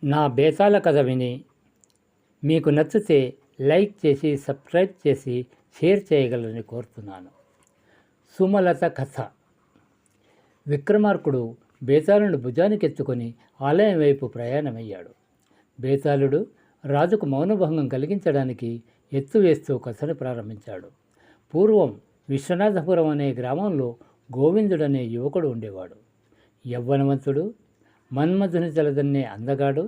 నా బేతాళ కథ విని మీకు నచ్చితే లైక్ చేసి సబ్స్క్రైబ్ చేసి షేర్ చేయగలరని కోరుతున్నాను. సుమలత కథ. విక్రమార్కుడు బేతాళుని భుజానికెత్తుకొని ఆలయం వైపు ప్రయాణమయ్యాడు. బేతాళుడు రాజుకు మౌనభంగం కలిగించడానికి ఎత్తు వేస్తూ కథను ప్రారంభించాడు. పూర్వం విశ్వనాథపురం అనే గ్రామంలో గోవిందుడనే యువకుడు ఉండేవాడు. యవ్వనవంతుడు, మన్మధుని తలదన్నే అందగాడు,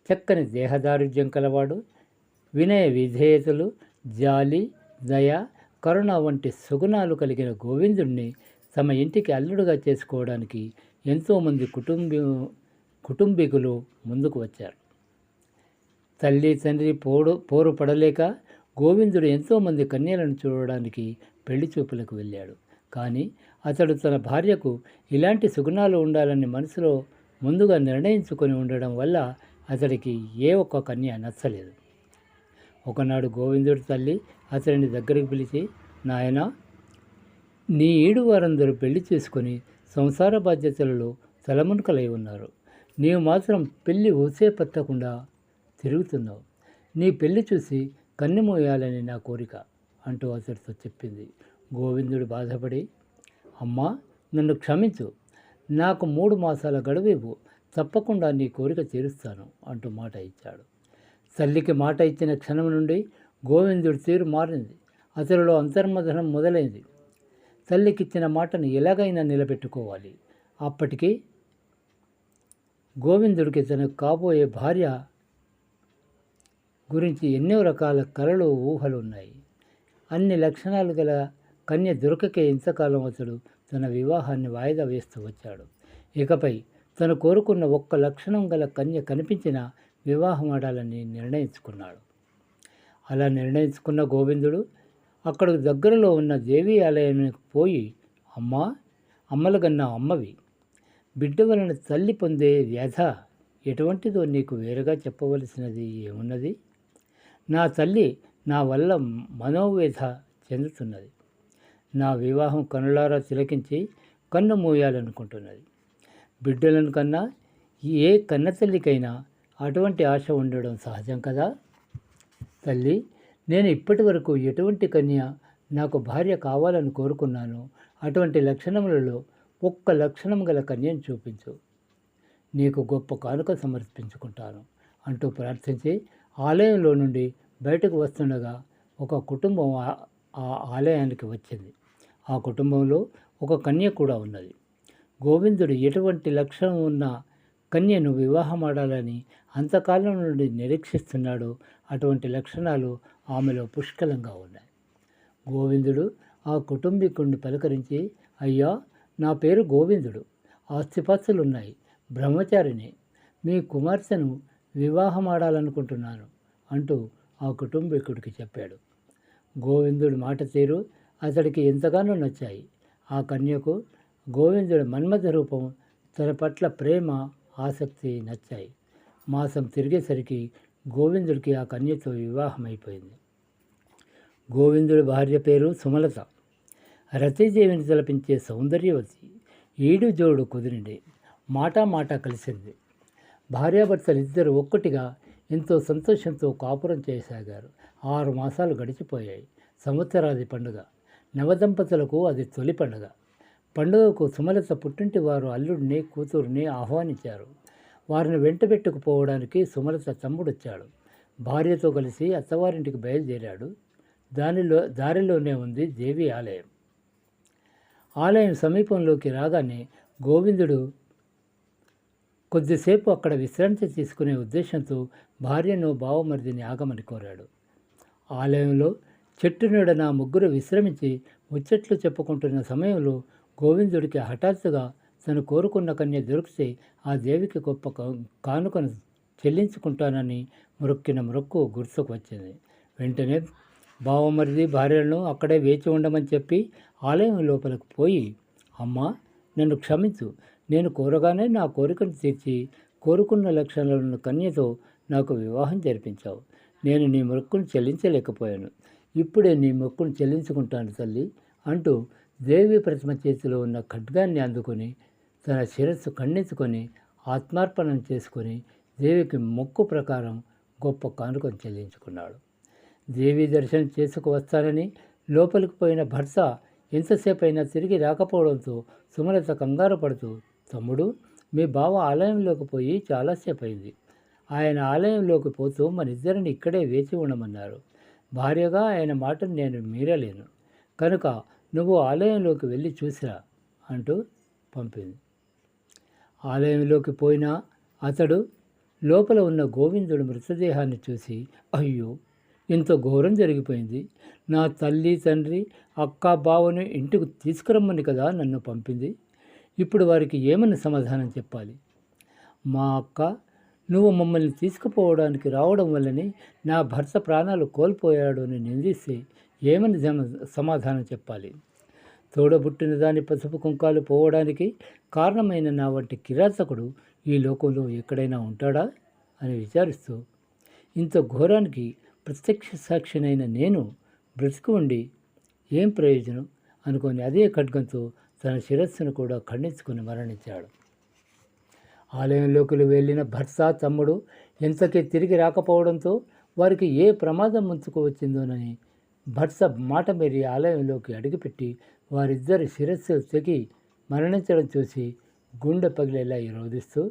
చక్కని దేహదారుఢ్యం కలవాడు. వినయ విధేయతలు, జాలి, దయ, కరుణ వంటి సుగుణాలు కలిగిన గోవిందుణ్ణి తమ ఇంటికి అల్లుడుగా చేసుకోవడానికి ఎంతోమంది కుటుంబీకులు ముందుకు వచ్చారు. తల్లి తండ్రి పోరు పడలేక గోవిందుడు ఎంతోమంది కన్యలను చూడడానికి పెళ్లి చూపులకు వెళ్ళాడు. కానీ అతడు తన భార్యకు ఇలాంటి సుగుణాలు ఉండాలని మనసులో ముందుగా నిర్ణయించుకొని ఉండడం వల్ల అతడికి ఏ ఒక్క కన్య నచ్చలేదు. ఒకనాడు గోవిందుడి తల్లి అతడిని దగ్గరికి పిలిచి, నాయనా, నీ ఈడు వారందరూ పెళ్లి చేసుకొని సంసార బాధ్యతలలో తలమునకలై ఉన్నారు. నీవు మాత్రం పెళ్ళి ఊసే పట్టకుండా తిరుగుతున్నావు. నీ పెళ్లి చూసి కన్నెమోయాలని నా కోరిక అంటూ అతడితో చెప్పింది. గోవిందుడు బాధపడి, అమ్మా, నన్ను క్షమించు, నాకు 3 మాసాల గడువు, తప్పకుండా నీ కోరిక తీరుస్తాను అంటూ మాట ఇచ్చాడు. తల్లికి మాట ఇచ్చిన క్షణం నుండి గోవిందుడి తీరు మారింది. అతడిలో అంతర్మథనం మొదలైంది. తల్లికిచ్చిన మాటను ఎలాగైనా నిలబెట్టుకోవాలి. అప్పటికి గోవిందుడికి తనకు కాబోయే భార్య గురించి ఎన్నో రకాల కలలు, ఊహలు ఉన్నాయి. అన్ని లక్షణాలు గల కన్య దొరకకే ఇంతకాలం అతడు తన వివాహాన్ని వాయిదా వేస్తూ వచ్చాడు. ఇకపై తను కోరుకున్న ఒక్క లక్షణం గల కన్య కనిపించిన వివాహం ఆడాలని నిర్ణయించుకున్నాడు. అలా నిర్ణయించుకున్న గోవిందుడు అక్కడికి దగ్గరలో ఉన్న దేవీ ఆలయానికి పోయి, అమ్మా, అమ్మలగన్న అమ్మవి, బిడ్డ వలన తల్లి పొందే వ్యధ ఎటువంటిదో నీకు వేరుగా చెప్పవలసినది ఏమున్నది? నా తల్లి నా వల్ల మనోవ్యధ చెందుతున్నది. నా వివాహం కనులారా తిలకించి కన్ను మూయాలనుకుంటున్నది. బిడ్డలను కన్నా ఏ కన్నతల్లికైనా అటువంటి ఆశ ఉండడం సహజం కదా. తల్లి, నేను ఇప్పటి వరకు ఎటువంటి కన్య నాకు భార్య కావాలని కోరుకున్నాను, అటువంటి లక్షణములలో ఒక్క లక్షణం గల కన్యను చూపించు, నీకు గొప్ప కానుక సమర్పించుకుంటాను అంటూ ప్రార్థించి ఆలయంలో నుండి బయటకు వస్తుండగా ఒక కుటుంబం ఆ ఆలయానికి వచ్చింది. ఆ కుటుంబంలో ఒక కన్య కూడా ఉన్నది. గోవిందుడు ఎటువంటి లక్షణం ఉన్న కన్యను వివాహమాడాలని అంతకాలం నుండి నిరీక్షిస్తున్నాడు. అటువంటి లక్షణాలు ఆమెలో పుష్కలంగా ఉన్నాయి. గోవిందుడు ఆ కుటుంబీకుడిని పలకరించి, అయ్యా, నా పేరు గోవిందుడు, ఆస్తిపాస్తులున్నాయి, బ్రహ్మచారిని, మీ కుమార్తెను వివాహమాడాలనుకుంటున్నాను అంటూ ఆ కుటుంబీకుడికి చెప్పాడు. గోవిందుడి మాట తీరు అతడికి ఎంతగానో నచ్చాయి. ఆ కన్యకు గోవిందుడి మన్మథ రూపం, తన పట్ల ప్రేమ, ఆసక్తి నచ్చాయి. మాసం తిరిగేసరికి గోవిందుడికి ఆ కన్యతో వివాహం అయిపోయింది. గోవిందుడి భార్య పేరు సుమలత. రతీదేవిని తలపించే సౌందర్యవతి. ఈడు జోడు కుదిరింది, మాట కలిసింది. భార్యాభర్తలిద్దరూ ఒక్కటిగా ఎంతో సంతోషంతో కాపురం చేయసాగారు. 6 మాసాలు గడిచిపోయాయి. సంవత్సరాది పండుగ. నవదంపతులకు అది తొలి పండుగ. పండుగకు సుమలత పుట్టింటి వారు అల్లుడిని, కూతురుని ఆహ్వానించారు. వారిని వెంటబెట్టుకుపోవడానికి సుమలత తమ్ముడొచ్చాడు. భార్యతో కలిసి అత్తవారింటికి బయలుదేరాడు. దారిలోనే ఉంది దేవి ఆలయం. ఆలయం సమీపంలోకి రాగానే గోవిందుడు కొద్దిసేపు అక్కడ విశ్రాంతి తీసుకునే ఉద్దేశంతో భార్యను, బావమరిదిని ఆగమని కోరాడు. ఆలయంలో చెట్టు నీడన ముగ్గురు విశ్రమించి ముచ్చట్లు చెప్పుకుంటున్న సమయంలో గోవిందుడికి హఠాత్తుగా తను కోరుకున్న కన్య దొరికితే ఆ దేవికి గొప్ప కానుకను చెల్లించుకుంటానని మొక్కిన మొక్కు గుర్తుకు వచ్చింది. వెంటనే బావమరిది భార్యలను అక్కడే వేచి ఉండమని చెప్పి ఆలయం లోపలికి పోయి, అమ్మా, నన్ను క్షమించు, నేను కోరగానే నా కోరికను తీర్చి కోరుకున్న లక్షణాలను కన్యతో నాకు వివాహం జరిపించావు. నేను నీ మొక్కును చెల్లించలేకపోయాను. ఇప్పుడే నీ మొక్కును చెల్లించుకుంటాను తల్లి అంటూ దేవి ప్రతిమ చేతిలో ఉన్న ఖడ్గాన్ని అందుకొని తన శిరస్సు ఖండించుకొని ఆత్మార్పణం చేసుకొని దేవికి మొక్కు ప్రకారం గొప్ప కానుకను చెల్లించుకున్నాడు. దేవి దర్శనం చేసుకు వస్తానని లోపలికి పోయిన భర్త ఎంతసేపు అయినా తిరిగి రాకపోవడంతో సుమలత కంగారు పడుతూ, తమ్ముడు, మీ బావ ఆలయంలోకి పోయి చాలాసేపు అయింది. ఆయన ఆలయంలోకి పోతూ మనిద్దరిని ఇక్కడే వేచి ఉండమన్నారు. భార్యగా ఆయన మాటను నేను మీరలేను, కనుక నువ్వు ఆలయంలోకి వెళ్ళి చూసిరా అంటూ పంపింది. ఆలయంలోకి పోయినా అతడు లోపల ఉన్న గోవిందుడి మృతదేహాన్ని చూసి, అయ్యో, ఎంతో ఘోరం జరిగిపోయింది. నా తల్లి, తండ్రి, అక్క, బావను ఇంటికి తీసుకురమ్మని కదా నన్ను పంపింది. ఇప్పుడు వారికి ఏమని సమాధానం చెప్పాలి? మా అక్క, నువ్వు మమ్మల్ని తీసుకుపోవడానికి రావడం వల్లనే నా భర్త ప్రాణాలు కోల్పోయాడు అని నిందిస్తే ఏమని సమాధానం చెప్పాలి? తోడబుట్టిన దాని పసుపు కుంకాలు పోవడానికి కారణమైన నా వంటి కిరాతకుడు ఈ లోకంలో ఎక్కడైనా ఉంటాడా అని విచారిస్తూ, ఇంత ఘోరానికి ప్రత్యక్ష సాక్షినైన నేను బ్రతికి ఉండి ఏం ప్రయోజనం అనుకొని అదే ఖడ్గంతో తన శిరస్సును కూడా ఖండించుకుని మరణించాడు. ఆలయంలోకి వెళ్ళిన భర్త, తమ్ముడు ఎంతకీ తిరిగి రాకపోవడంతో వారికి ఏ ప్రమాదం ముంచుకు వచ్చిందోనని భర్త మాట మీరి ఆలయంలోకి అడుగుపెట్టి వారిద్దరి శిరస్సు తెగి మరణించడం చూసి గుండె పగిలేలా రోధిస్తూ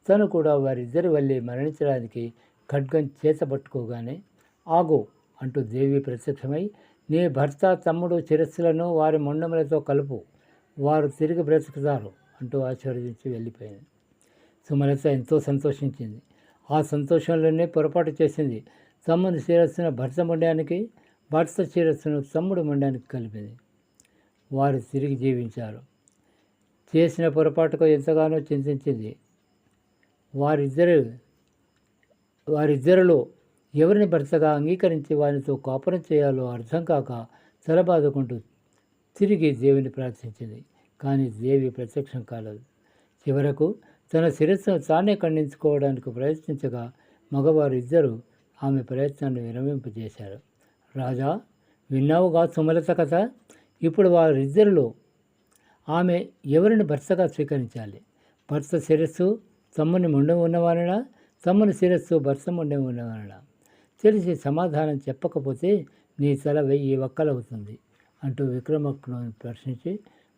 తను కూడా వారిద్దరి వల్లే మరణించడానికి ఖడ్గం చేతపట్టుకోగానే, ఆగో అంటూ దేవి ప్రత్యక్షమై, నీ భర్త, తమ్ముడు శిరస్సులను వారి మొండములతో కలుపు, వారు తిరిగి బ్రతుకుతారు అంటూ ఆశీర్వదించి వెళ్ళిపోయింది. సుమలత ఎంతో సంతోషించింది. ఆ సంతోషంలోనే పొరపాటు చేసింది. తమ్ముని శిరస్సును భర్త మొండానికి, భర్త శిరస్సును తమ్ముడు మొండానికి కలిపింది. వారు తిరిగి జీవించారు. చేసిన పొరపాటుకు ఎంతగానో చింతించింది. వారిద్దరిలో ఎవరిని భర్తగా అంగీకరించి వారితో కాపురం చేయాలో అర్థం కాక తలబాదుకుంటూ తిరిగి దేవిని ప్రార్థించింది. కానీ దేవి ప్రత్యక్షం కాలేదు. చివరకు తన శిరస్సును తానే ఖండించుకోవడానికి ప్రయత్నించగా మగవారు ఇద్దరు ఆమె ప్రయత్నాన్ని విరమింపజేశారు. రాజా, విన్నావుగా సుమలత కథ? ఇప్పుడు వారిద్దరిలో ఆమె ఎవరిని భర్తగా స్వీకరించాలి? భర్త శిరస్సు తమ్ముని ముండం ఉన్నవారినా, తమ్ముని శిరస్సు భర్త ముండం ఉన్నవారినా? తెలిసి సమాధానం చెప్పకపోతే నీ తల 1000 వక్కలవుతుంది అంటూ విక్రమకులను ప్రశ్నించి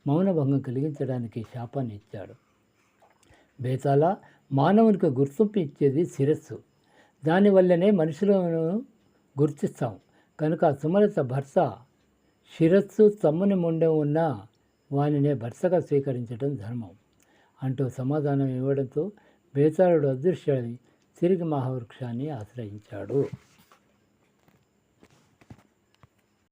మౌనభంగం కలిగించడానికి శాపాన్ని ఇచ్చాడు. బేతాళ, మానవునికి గుర్తింపు ఇచ్చేది శిరస్సు. దానివల్లనే మనుషులను గుర్తిస్తాం. కనుక సుమలత భర్త శిరస్సు తమ్ముని ముండం ఉన్న వానినే భర్తగా స్వీకరించడం ధర్మం అంటూ సమాధానం ఇవ్వడంతో బేతాళుడు అదృశ్యుడై తిరిగి మహావృక్షాన్ని ఆశ్రయించాడు.